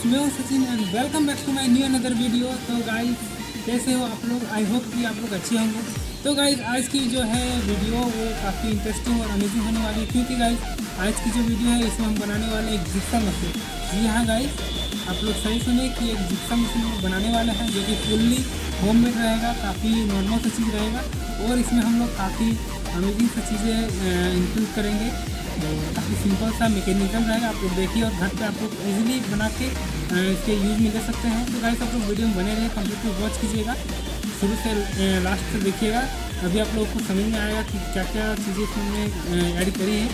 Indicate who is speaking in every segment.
Speaker 1: Guys मैं हूं Sachin and welcome back to my new another video. तो गाइस कैसे हो आप लोग? आई होप कि आप लोग अच्छे होंगे। तो गाइस आज की जो है वीडियो वो काफ़ी इंटरेस्टिंग और अमेजिंग होने वाली है, क्योंकि गाइस आज की जो वीडियो है इसमें हम बनाने वाले हैं एक जिक्सा मशीन। जी हाँ गाइस, आप लोग सही सुने कि एक जिक्सा मशीन बनाने वाले हैं जो कि फुल्ली होममेड रहेगा, काफ़ी नॉर्मल सा चीज़ रहेगा और इसमें हम लोग काफ़ी अमेजिंग सी चीज़ें इंक्लूड करेंगे। तो काफ़ी सिंपल सा मैकेनिज्म रहेगा, आप लोग देखिए और घर पे आप लोग इजीली बना के इसके यूज़ में ले सकते हैं। तो गाइस आप लोग वीडियो में बने रहे, कंप्लीटली वॉच कीजिएगा, शुरू से लास्ट तक देखिएगा। अभी आप लोगों को समझ में आएगा कि क्या क्या चीज़ें इसमें ऐड करी है।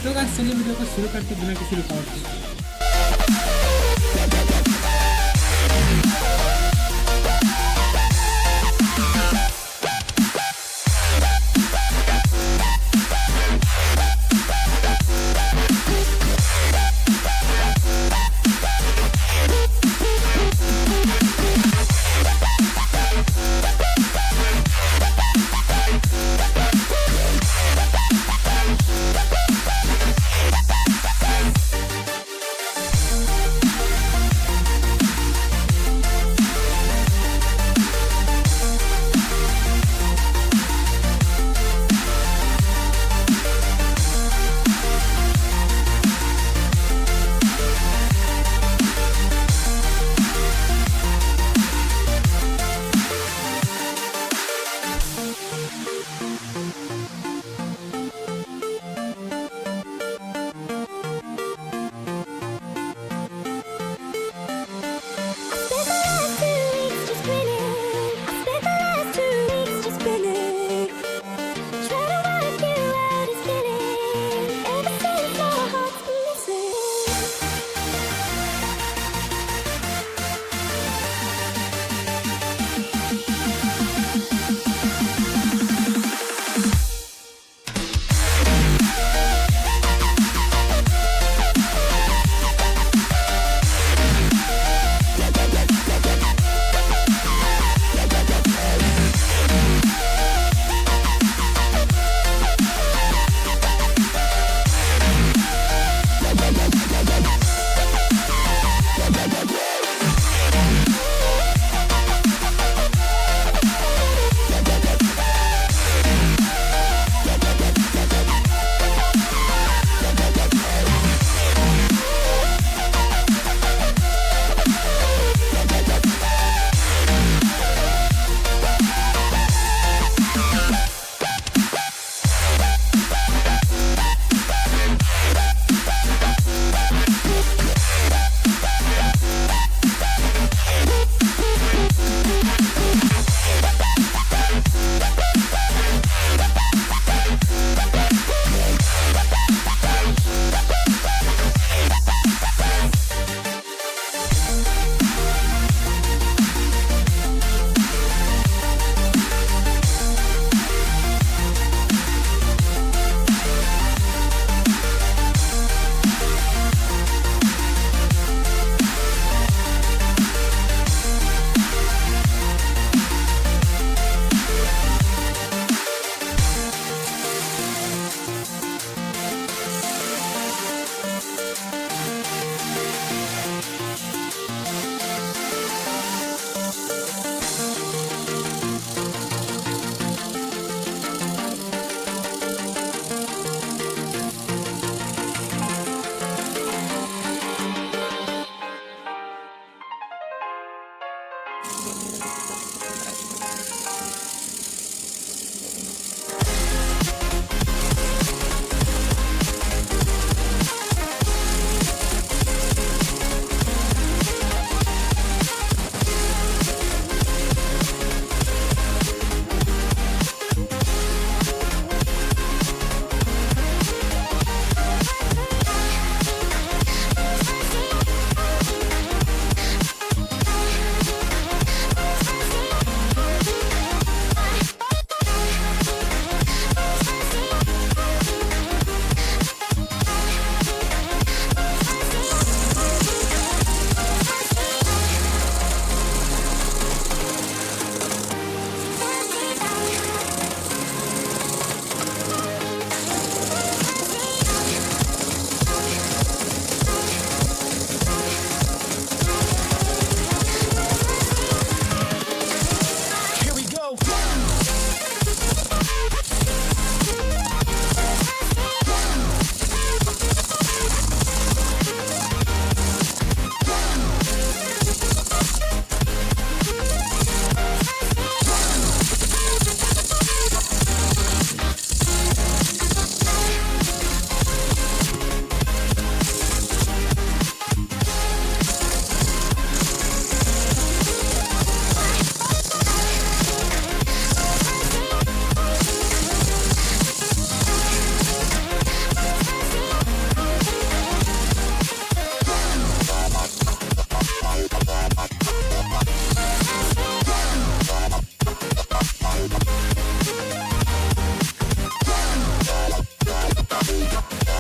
Speaker 1: तो गाइस चलिए वीडियो को शुरू करके बिना किसी रुकावट के।